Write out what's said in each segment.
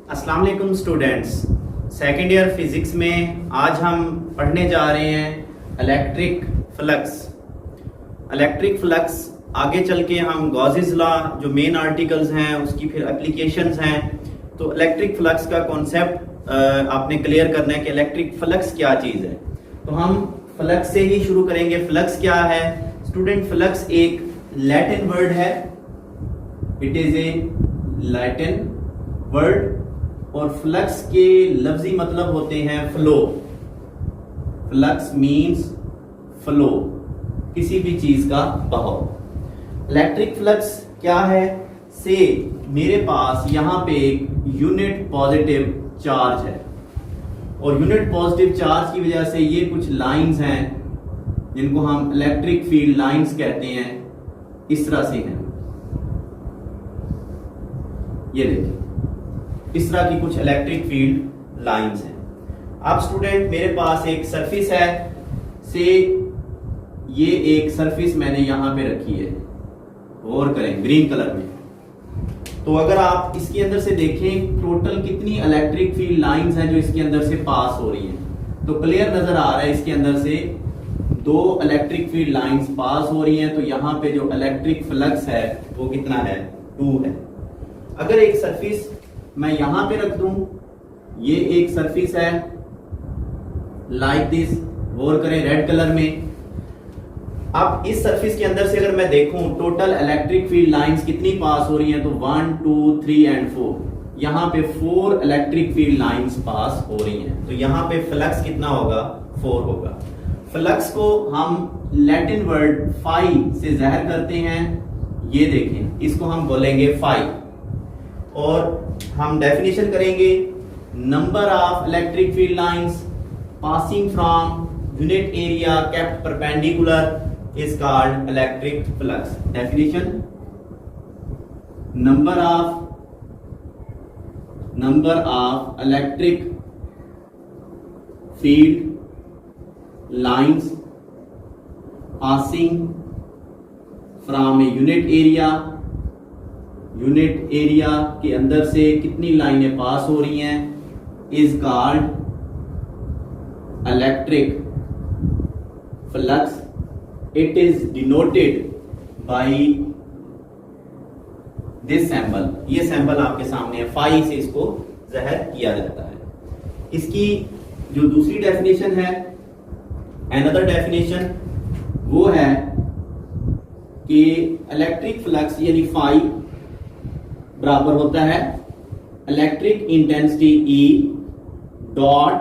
अस्सलाम वालेकुम students. Second year physics में आज हम पढ़ने जा रहे हैं इलेक्ट्रिक फ्लक्स। इलेक्ट्रिक फ्लक्स आगे चल के हम गॉसेस लॉ जो मेन आर्टिकल्स हैं उसकी फिर एप्लीकेशंस हैं। तो इलेक्ट्रिक फ्लक्स का कॉन्सेप्ट आपने क्लियर करना है कि इलेक्ट्रिक फ्लक्स क्या चीज़ है। तो हम फ्लक्स से ही शुरू करेंगे। फ्लक्स क्या है स्टूडेंट? फ्लक्स एक लैटिन वर्ड है, it is A Latin word और फ्लक्स के लफ्जी मतलब होते हैं फ्लो। फ्लक्स मींस फ्लो, किसी भी चीज का बहाव। इलेक्ट्रिक फ्लक्स क्या है? से मेरे पास यहां पे एक यूनिट पॉजिटिव चार्ज है और यूनिट पॉजिटिव चार्ज की वजह से ये कुछ लाइंस हैं जिनको हम इलेक्ट्रिक फील्ड लाइंस कहते हैं। इस तरह से हैं, ये देखिए इस तरह की कुछ इलेक्ट्रिक फील्ड लाइंस हैं। अब स्टूडेंट मेरे पास एक सरफेस है, से ये एक सरफेस मैंने यहां पे रखी है, गौर करें ग्रीन कलर में। तो अगर आप इसके अंदर से देखें टोटल कितनी इलेक्ट्रिक फील्ड लाइंस हैं जो इसके अंदर से पास हो रही हैं, तो क्लियर नजर आ रहा है इसके अंदर से दो इलेक्ट्रिक फील्ड लाइंस पास हो रही हैं। तो यहां पे जो इलेक्ट्रिक फ्लक्स है वो कितना है? 2 है। अगर एक सरफेस मैं यहां पे रख दूं, ये एक सरफेस है लाइक दिस, गौर करें रेड कलर में। अब इस सरफेस के अंदर से अगर मैं देखूं टोटल इलेक्ट्रिक फील्ड लाइंस कितनी पास हो रही हैं, तो 1 2 3 एंड 4, यहां पे 4 इलेक्ट्रिक फील्ड लाइंस पास हो रही हैं। तो यहां पे फ्लक्स कितना होगा? 4 होगा। फ्लक्स को हम लैटिन वर्ड फाई से ज़ाहिर करते हैं, ये देखें इसको हम बोलेंगे फाई। और हम डेफिनेशन करेंगे number of electric field lines passing from unit area kept perpendicular is called electric flux. Definition number of electric field lines passing from a unit area के अंदर से कितनी लाइनें पास हो रही हैं is called electric flux. It is denoted by this symbol. ये symbol आपके सामने है, फाई से इसको ज़ाहिर किया जाता है। इसकी जो दूसरी डेफिनेशन है, अनदर डेफिनेशन, वो है कि इलेक्ट्रिक फ्लक्स यानी फाई बराबर होता है electric intensity E dot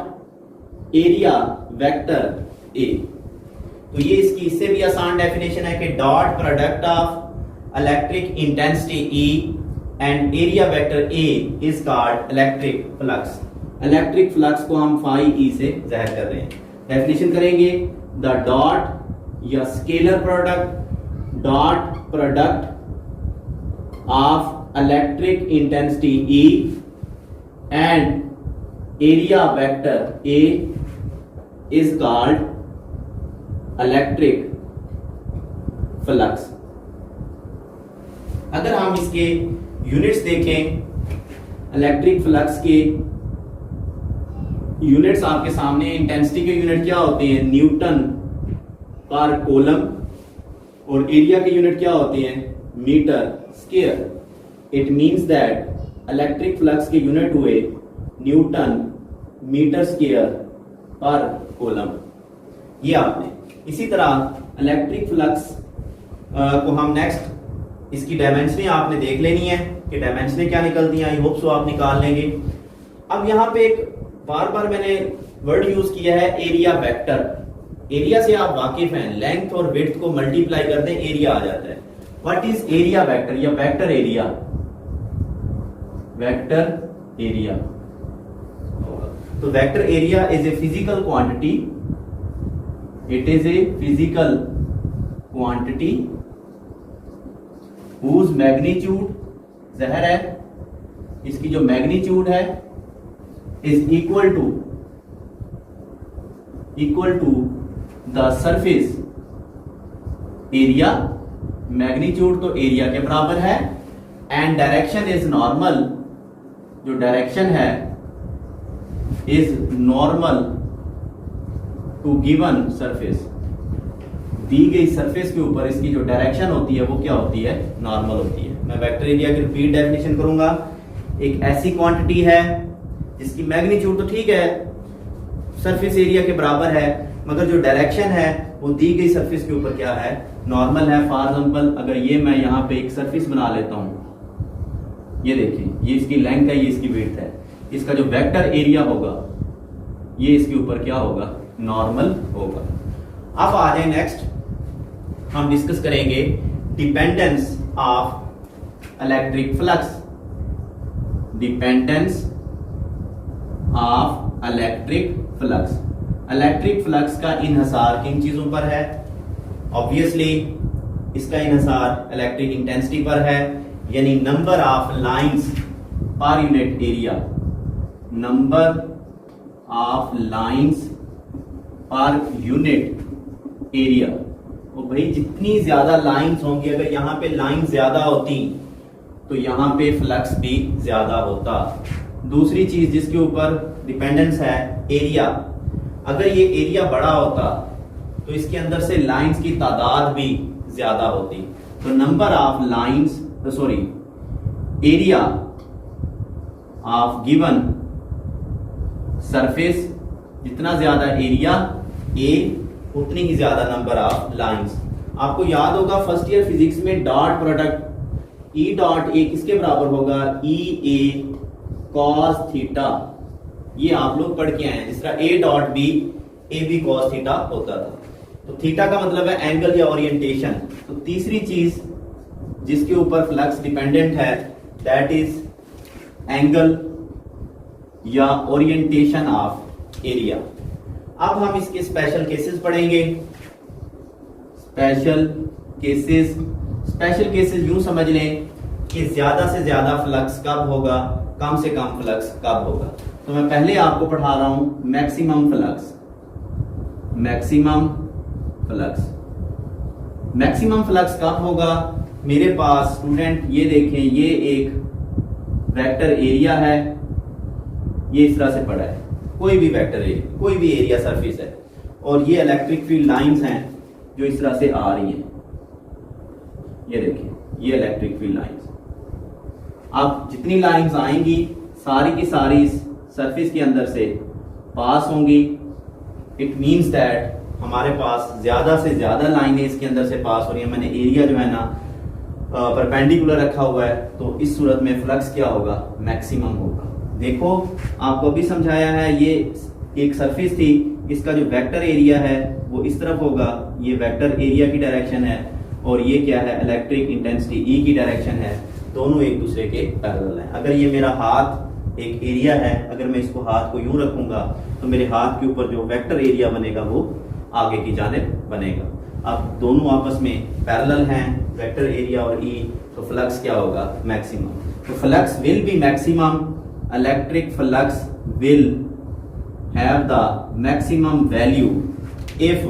area vector A। तो ये इसकी इससे भी आसान डेफिनेशन है कि dot product of electric intensity E and area vector A is called electric flux. Electric flux को हम फाई E से जाहिर कर रहे हैं। डेफिनेशन करेंगे द डॉट या scalar product of electric intensity E and area vector A is called electric flux. अगर हम इसके यूनिट्स देखें, इलेक्ट्रिक फ्लक्स के यूनिट्स आपके सामने, इंटेंसिटी के यूनिट क्या होते हैं? न्यूटन पर कूलम। और एरिया के यूनिट क्या होते हैं? Metre square. It means that electric flux के यूनिट हुए न्यूटन मीटर स्क्वायर पर कूलम। ये आपने इसी तरह इलेक्ट्रिक फ्लक्स को हम नेक्स्ट इसकी डायमेंशनें आपने देख लेनी है कि डायमेंशनें क्या निकलती हैं। आई होप सो आप निकाल लेंगे। अब यहां पे एक बार बार मैंने वर्ड यूज किया है एरिया वेक्टर। एरिया से आप वाकिफ हैं, लेंथ और विड्थ को मल्टीप्लाई करते हैं एरिया आ जाता है। व्हाट इज एरिया वेक्टर या वेक्टर एरिया? वेक्टर एरिया, तो vector area is a physical quantity. It is a physical quantity whose magnitude, ज़ाहिर है इसकी जो मैग्नीट्यूड है is equal to the surface area. Magnitude तो एरिया के बराबर है एंड डायरेक्शन इज नॉर्मल, जो डायरेक्शन है is normal to given surface, दी गई सरफेस के ऊपर इसकी जो डायरेक्शन होती है वो क्या होती है, नॉर्मल होती है। मैं वेक्टर एरिया की रिपीट डेफिनेशन करूंगा। एक ऐसी क्वांटिटी है जिसकी मैग्नीट्यूड तो ठीक है सरफेस एरिया के बराबर है, मगर जो डायरेक्शन है वो दी गई सरफेस के ऊपर क्या है, नॉर्मल है। फॉर एग्जांपल अगर ये मैं यहाँ पे एक सरफेस बना लेता हूं, ये देखिए, ये इसकी लेंथ है, ये इसकी विड्थ है, इसका जो वेक्टर एरिया होगा ये इसके ऊपर क्या होगा, नॉर्मल होगा। अब आ जाए नेक्स्ट, हम डिस्कस करेंगे dependence of electric flux. Dependence of electric flux. Electric flux का इन्हिसार किन चीजों पर है? ऑब्वियसली इसका इन्हिसार इलेक्ट्रिक इंटेंसिटी पर है, यानी number of lines per unit area. Number of lines per unit area. तो भाई जितनी ज्यादा लाइंस होंगी, अगर यहां पे लाइन ज्यादा होती तो यहां पे फ्लक्स भी ज्यादा होता। दूसरी चीज जिसके ऊपर डिपेंडेंस है, एरिया। अगर ये एरिया बड़ा होता तो इसके अंदर से लाइंस की तादाद भी ज्यादा होती। तो number of lines, sorry, area of given surface, जितना ज्यादा एरिया ए उतनी ही ज्यादा नंबर ऑफ लाइंस। आपको याद होगा फर्स्ट ईयर फिजिक्स में dot product E dot A किसके बराबर होगा, ई ए कॉस थीटा। ये आप लोग पढ़ के आए हैं। जिस तरह A dot B, A B cos theta होता था। तो थीटा का मतलब है एंगल या ओरिएंटेशन। तो तीसरी चीज जिसके ऊपर फ्लक्स डिपेंडेंट है दैट इज एंगल या ओरिएंटेशन ऑफ एरिया। अब हम इसके स्पेशल केसेस पढ़ेंगे। स्पेशल केसेस, स्पेशल केसेस यूं समझ लें कि ज्यादा से ज्यादा फ्लक्स कब होगा, कम से कम फ्लक्स कब होगा। तो मैं पहले आपको पढ़ा रहा हूं maximum flux. Maximum flux, maximum flux कब होगा? मेरे पास स्टूडेंट ये देखें, ये एक वेक्टर एरिया है, ये इस तरह से पड़ा है, कोई भी वेक्टर एरिया, कोई भी एरिया सरफेस है, और ये इलेक्ट्रिक फील्ड लाइंस हैं जो इस तरह से आ रही हैं। ये देखिए, ये इलेक्ट्रिक फील्ड लाइंस। अब जितनी लाइंस आएंगी सारी की सारी सरफेस के अंदर से पास होंगी। इट मींस दैट हमारे पास ज्यादा से ज्यादा लाइनें इसके अंदर से पास हो रही हैं। मैंने एरिया जो है ना परपेंडिकुलर रखा हुआ है, तो इस सूरत में फ्लक्स क्या होगा, मैक्सिमम होगा। देखो आपको भी समझाया है, ये एक सरफेस थी, इसका जो वेक्टर एरिया है वो इस तरफ होगा, ये वेक्टर एरिया की डायरेक्शन है, और ये क्या है, इलेक्ट्रिक इंटेंसिटी ई की डायरेक्शन है। दोनों एक दूसरे के पैरेलल हैं। अगर ये मेरा हाथ एक एरिया है, अगर मैं इसको हाथ को यूं रखूंगा तो मेरे हाथ के ऊपर जो वेक्टर एरिया बनेगा वो आगे की जानिब बनेगा। अब दोनों आपस में पैरेलल हैं, वेक्टर एरिया और ई, तो फ्लक्स क्या होगा, मैक्सिमम। तो flux will be maximum, electric flux will have the maximum value if,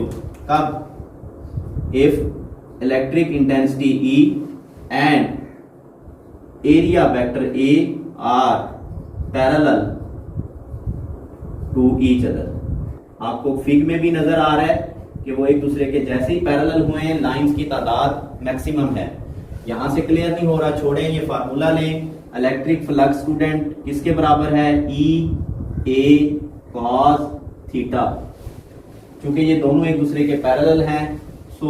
कब, if electric intensity E and area vector A are parallel to each other. आपको फिग में भी नजर आ रहा है कि वो एक दूसरे के जैसे ही पैरेलल हुए हैं, लाइंस की तादाद मैक्सिमम है। यहां से क्लियर नहीं हो रहा, छोड़ें, ये फार्मूला लें। इलेक्ट्रिक फ्लक्स स्टूडेंट किसके बराबर है, ई ए कॉस थीटा। क्योंकि ये दोनों एक दूसरे के पैरेलल हैं, सो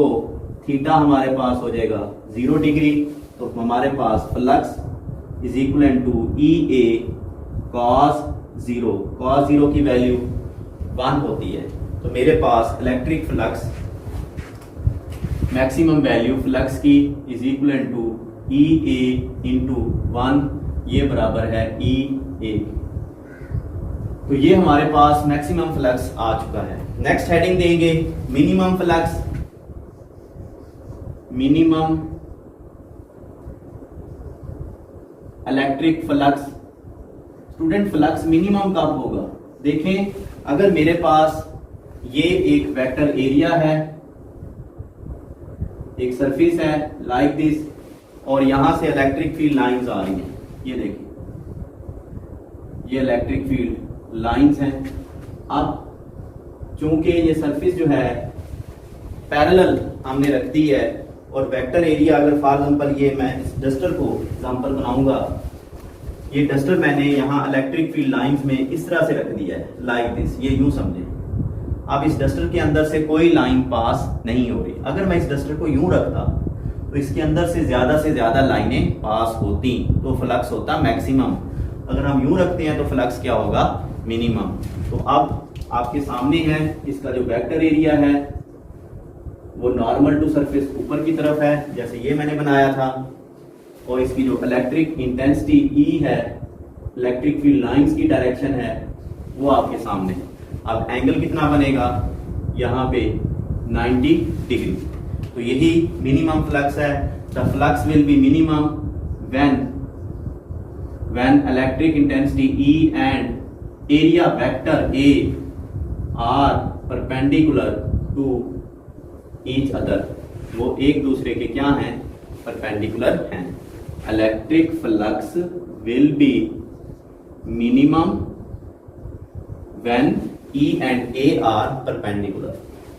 थीटा हमारे पास हो जाएगा 0 डिग्री। तो हमारे पास flux is equal to E A cos 0। Cos 0 की वैल्यू 1 होती है। तो मेरे पास electric flux maximum value flux की is equal to E A into 1, ये बराबर है ई ए। तो ये हमारे पास मैक्सिमम फ्लक्स आ चुका है। नेक्स्ट हेडिंग देंगे minimum flux. Minimum electric flux. Student flux minimum कब होगा? देखें, अगर मेरे पास ये एक वेक्टर एरिया है, एक सरफेस है लाइक दिस, और यहां से इलेक्ट्रिक फील्ड लाइंस आ रही हैं, ये देखिए ये इलेक्ट्रिक फील्ड लाइंस हैं। अब चूंकि ये सरफेस जो है पैरेलल हमने रख दी है और वेक्टर एरिया, अगर फॉर एग्जांपल ये मैं इस डस्टर को एग्जांपल बनाऊंगा, ये डस्टर मैंने यहाँ इलेक्ट्रिक फील्ड लाइंस में इस तरह से रख दिया है, लाइक दिस, ये यूं समझें। अब इस डस्टर के अंदर से कोई लाइन पास नहीं हो रही। अगर मैं इस डस्टर को यूं रखता तो इसके अंदर से ज्यादा लाइनें पास होती तो फ्लक्स होता मैक्सिमम। अगर हम यूं रखते हैं तो फ्लक्स क्या होगा, मिनिमम। तो अब आपके सामने है इसका जो वेक्टर एरिया है वो नॉर्मल टू सरफेस ऊपर की तरफ है, जैसे ये मैंने बनाया था, और इसकी जो इलेक्ट्रिक इंटेंसिटी ई है, इलेक्ट्रिक फील्ड लाइंस की डायरेक्शन है, वो आपके सामने है। अब एंगल कितना बनेगा यहाँ पे 90 डिग्री। तो यही मिनिमम फ्लक्स है। The flux will be minimum when electric intensity E and area vector A are perpendicular to each other. वो एक दूसरे के क्या हैं, परपेंडिकुलर हैं। Electric flux will be minimum when E and A are perpendicular।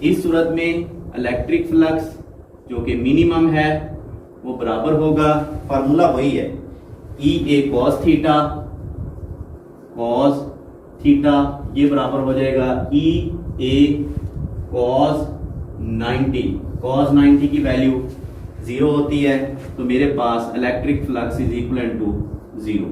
इस सूरत में इलेक्ट्रिक फ्लक्स जो कि मिनिमम है वो बराबर होगा, फार्मूला वही है, E A cos थीटा ये बराबर हो जाएगा E A cos 90। cos 90 की वैल्यू 0 होती है, तो मेरे पास electric flux is equal to 0।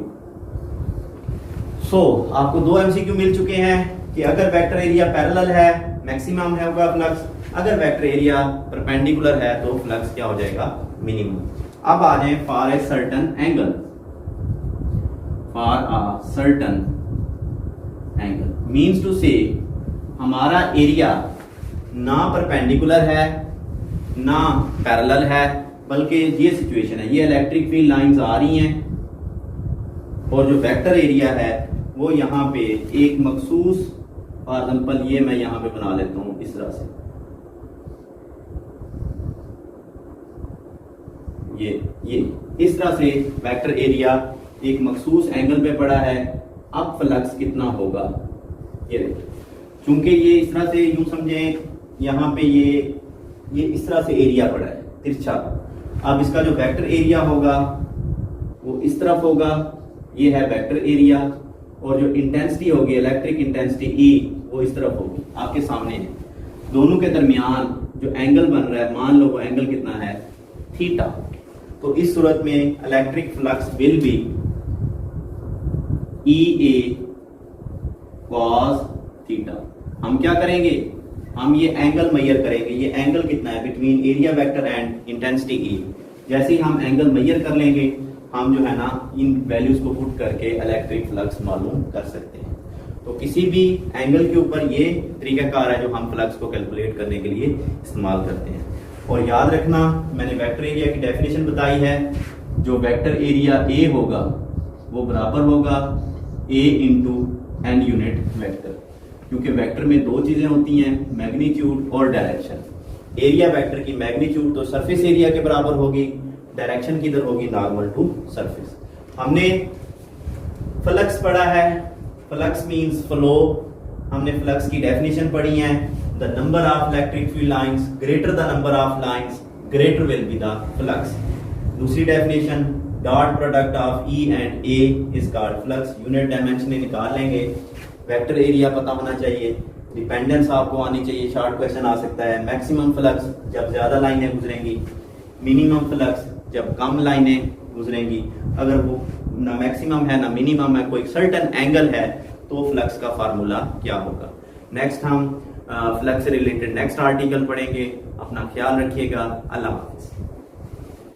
आपको 2 MCQ मिल चुके हैं कि अगर वेक्टर एरिया पैरेलल है मैक्सिमम है होगा फ्लक्स, अगर वेक्टर एरिया परपेंडिकुलर है तो फ्लक्स क्या हो जाएगा, मिनिमम। अब आ जाए for a certain angle. For a certain angle means to say हमारा एरिया ना परपेंडिकुलर है ना पैरेलल है, बल्कि ये सिचुएशन है, ये इलेक्ट्रिक फील्ड लाइंस आ रही हैं और जो वेक्टर एरिया है वो यहाँ पे एक मखसूस, फॉर एग्जांपल ये मैं यहाँ पे बना लेता हूं इस तरह से, ये इस तरह से वेक्टर एरिया एक मखसूस एंगल पे पड़ा है। अब फ्लक्स कितना होगा, ये चूंकि ये इस तरह से यूं समझें, यहाँ पे ये इस तरह से एरिया पड़ा है तिरछा। अब इसका जो वेक्टर एरिया होगा वो इस तरफ होगा, ये है वेक्टर एरिया, और जो इंटेंसिटी होगी इलेक्ट्रिक इंटेंसिटी ई वो इस तरफ होगी, आपके सामने है। दोनों के दरमियान जो एंगल बन रहा है, मान लो वो एंगल कितना है, थीटा। तो इस सूरत में electric flux will be E A cos theta. हम क्या करेंगे, हम ये एंगल मेजर करेंगे, ये एंगल कितना है between area vector and intensity ई। जैसे ही हम एंगल मेजर कर लेंगे, हम जो है ना इन वैल्यूज को पुट करके इलेक्ट्रिक फ्लक्स मालूम कर सकते हैं। तो किसी भी एंगल के ऊपर ये तरीकाकार है जो हम फ्लक्स को कैलकुलेट करने के लिए इस्तेमाल करते हैं। और याद रखना, मैंने वेक्टर एरिया की डेफिनेशन बताई है, जो वेक्टर एरिया ए होगा वो बराबर होगा A into n unit vector, क्योंकि वेक्टर में 2 चीजें होती हैं, मैग्नीट्यूड और डायरेक्शन। एरिया वेक्टर की मैग्नीट्यूड तो सरफेस एरिया के बराबर होगी, डायरेक्शन किधर होगी, नॉर्मल टू सरफेस। हमने फ्लक्स पढ़ा है, फ्लक्स मींस फ्लो। हमने फ्लक्स की डेफिनेशन पढ़ी है, the number of electric field lines greater the number of lines greater will be the flux. दूसरी definition, dot product of E and A is called flux. Unit dimension निकाल लेंगे, vector area पता होना चाहिए, dependence आपको आनी चाहिए, short question आ सकता है। मैक्सिमम फ्लक्स जब ज्यादा लाइनें गुजरेंगी, मिनिमम फ्लक्स जब कम लाइनें गुजरेंगी। अगर वो ना मैक्सिमम है ना मिनिमम है, कोई सर्टेन एंगल है, तो फ्लक्स का फार्मूला क्या होगा। नेक्स्ट हम फ्लक्स से रिलेटेड नेक्स्ट आर्टिकल पढ़ेंगे। अपना ख्याल रखिएगा। अल्लाह हाफिज।